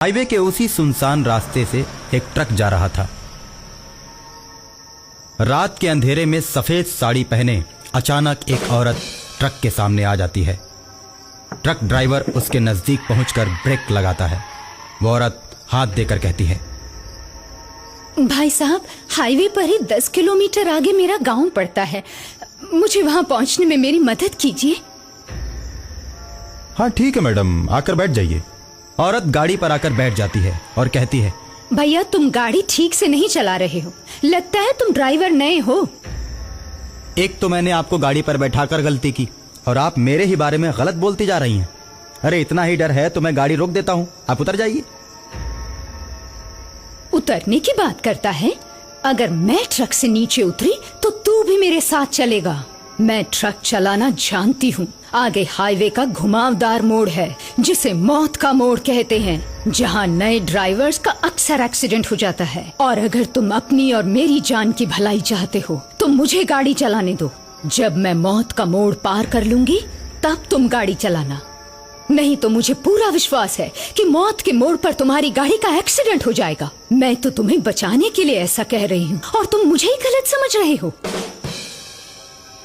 Highway के उसी सुनसान रास्ते से एक ट्रक जा रहा था। रात के अंधेरे में सफेद साड़ी पहने अचानक एक औरत ट्रक के सामने आ जाती है। ट्रक ड्राइवर उसके नजदीक पहुंचकर ब्रेक लगाता है। वो औरत हाथ देकर कहती है, भाई साहब, हाईवे पर ही 10 किलोमीटर आगे मेरा गांव पड़ता है, मुझे वहां पहुंचने में मेरी मदद कीजिए। हाँ ठीक है मैडम, आकर बैठ जाइए। औरत गाड़ी पर आकर बैठ जाती है और कहती है, भैया तुम गाड़ी ठीक से नहीं चला रहे हो, लगता है तुम ड्राइवर नए हो। एक तो मैंने आपको गाड़ी पर बैठाकर गलती की और आप मेरे ही बारे में गलत बोलती जा रही हैं। अरे इतना ही डर है तो मैं गाड़ी रोक देता हूँ, आप उतर जाइए। उतरने की बात करता है? अगर मैं ट्रक से नीचे उतरी तो तू भी मेरे साथ चलेगा। मैं ट्रक चलाना जानती हूँ। आगे हाईवे का घुमावदार मोड़ है जिसे मौत का मोड़ कहते हैं, जहाँ नए ड्राइवर्स का अक्सर एक्सीडेंट हो जाता है। और अगर तुम अपनी और मेरी जान की भलाई चाहते हो तो मुझे गाड़ी चलाने दो। जब मैं मौत का मोड़ पार कर लूंगी तब तुम गाड़ी चलाना, नहीं तो मुझे पूरा विश्वास है कि मौत के मोड़ पर तुम्हारी गाड़ी का एक्सीडेंट हो जाएगा। मैं तो तुम्हें बचाने के लिए ऐसा कह रही हूँ और तुम मुझे ही गलत समझ रहे हो।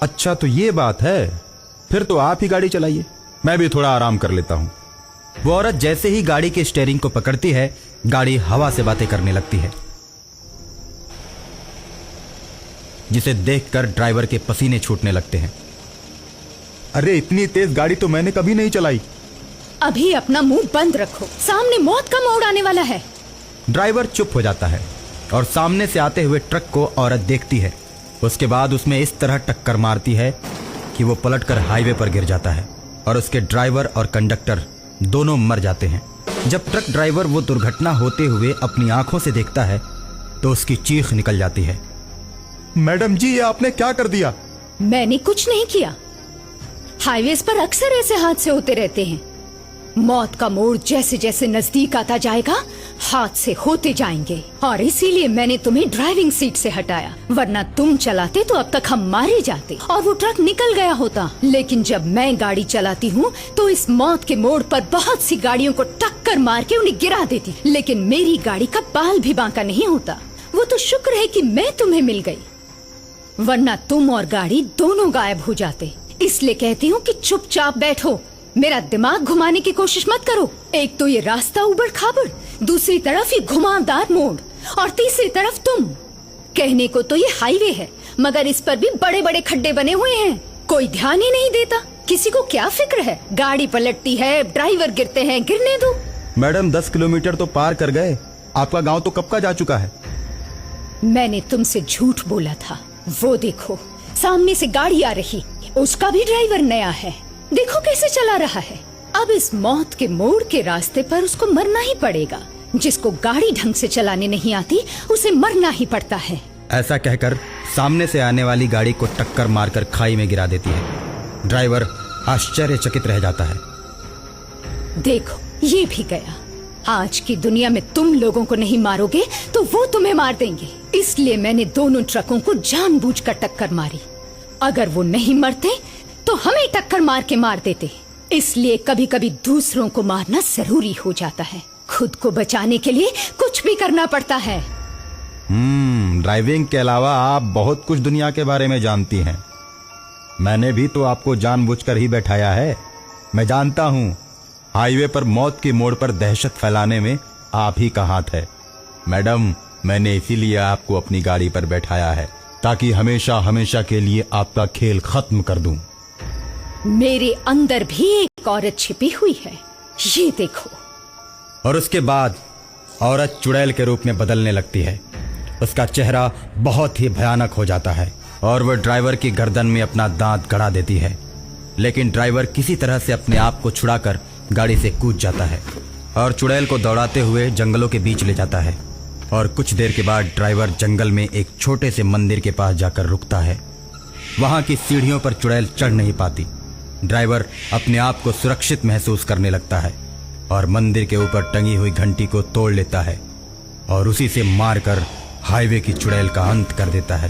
अच्छा तो ये बात है, फिर तो आप ही गाड़ी चलाइए, मैं भी थोड़ा आराम कर लेता हूँ। वो औरत जैसे ही गाड़ी के स्टीयरिंग को पकड़ती है, गाड़ी हवा से बातें करने लगती है, जिसे देखकर ड्राइवर के पसीने छूटने लगते हैं। अरे इतनी तेज गाड़ी तो मैंने कभी नहीं चलाई। अभी अपना मुंह बंद रखो, सामने मौत का मोड़ आने वाला है। ड्राइवर चुप हो जाता है और सामने से आते हुए ट्रक को औरत देखती है। उसके बाद उसमें इस तरह टक्कर मारती है कि वो पलटकर हाईवे पर गिर जाता है और उसके ड्राइवर और कंडक्टर दोनों मर जाते हैं। जब ट्रक ड्राइवर वो दुर्घटना होते हुए अपनी आंखों से देखता है तो उसकी चीख निकल जाती है। मैडम जी, ये आपने क्या कर दिया? मैंने कुछ नहीं किया। हाईवेज पर अक्सर ऐसे हादसे होते रहते हैं। मौत का मोड़ जैसे जैसे नजदीक आता जाएगा हादसे होते जाएंगे, और इसीलिए मैंने तुम्हें ड्राइविंग सीट से हटाया, वरना तुम चलाते तो अब तक हम मारे जाते और वो ट्रक निकल गया होता। लेकिन जब मैं गाड़ी चलाती हूँ तो इस मौत के मोड़ पर बहुत सी गाड़ियों को टक्कर मार के उन्हें गिरा देती, लेकिन मेरी गाड़ी का बाल भी बांका नहीं होता। वो तो शुक्र है कि मैं तुम्हें मिल गई, वरना तुम और गाड़ी दोनों गायब हो जाते। इसलिए कहती हूँ कि चुपचाप बैठो, मेरा दिमाग घुमाने की कोशिश मत करो। एक तो ये रास्ता उबड़ खाबड़, दूसरी तरफ ये घुमावदार मोड़, और तीसरी तरफ तुम। कहने को तो ये हाईवे है, मगर इस पर भी बड़े बड़े खड्डे बने हुए हैं। कोई ध्यान ही नहीं देता। किसी को क्या फिक्र है? गाड़ी पलटती है, ड्राइवर गिरते हैं, गिरने दो। मैडम 10 किलोमीटर तो पार कर गए, आपका गांव तो कब का जा चुका है। मैंने तुमसे झूठ बोला था। वो देखो सामने से गाड़ी आ रही, उसका भी ड्राइवर नया है, देखो कैसे चला रहा है। अब इस मौत के मोड़ के रास्ते पर उसको मरना ही पड़ेगा। जिसको गाड़ी ढंग से चलाने नहीं आती उसे मरना ही पड़ता है। ऐसा कहकर सामने से आने वाली गाड़ी को टक्कर मारकर खाई में गिरा देती है। ड्राइवर आश्चर्यचकित रह जाता है। देखो ये भी गया। आज की दुनिया में तुम लोगों को नहीं मारोगे तो वो तुम्हें मार देंगे। इसलिए मैंने दोनों ट्रकों को जानबूझकर टक्कर मारी। अगर वो नहीं मरते तो हमें टक्कर मार के मार देते। इसलिए कभी कभी दूसरों को मारना जरूरी हो जाता है। खुद को बचाने के लिए कुछ भी करना पड़ता है। ड्राइविंग के अलावा आप बहुत कुछ दुनिया के बारे में जानती हैं। मैंने भी तो आपको जानबूझकर ही बैठाया है। मैं जानता हूँ हाईवे पर मौत के मोड़ पर दहशत फैलाने में आप ही का हाथ है। मैडम, मैंने इसीलिए आपको अपनी गाड़ी पर बैठाया है ताकि हमेशा हमेशा के लिए आपका खेल खत्म कर दूं। मेरे अंदर भी एक औरत छिपी हुई है, ये देखो। और उसके बाद औरत चुड़ैल के रूप में बदलने लगती है। उसका चेहरा बहुत ही भयानक हो जाता है और वह ड्राइवर की गर्दन में अपना दांत गड़ा देती है। लेकिन ड्राइवर किसी तरह से अपने आप को छुड़ाकर गाड़ी से कूद जाता है और चुड़ैल को दौड़ाते हुए जंगलों के बीच ले जाता है। और कुछ देर के बाद ड्राइवर जंगल में एक छोटे से मंदिर के पास जाकर रुकता है। वहां की सीढ़ियों पर चुड़ैल चढ़ नहीं पाती। ड्राइवर अपने आप को सुरक्षित महसूस करने लगता है और मंदिर के ऊपर टंगी हुई घंटी को तोड़ लेता है और उसी से मारकर हाईवे की चुड़ैल का अंत कर देता है।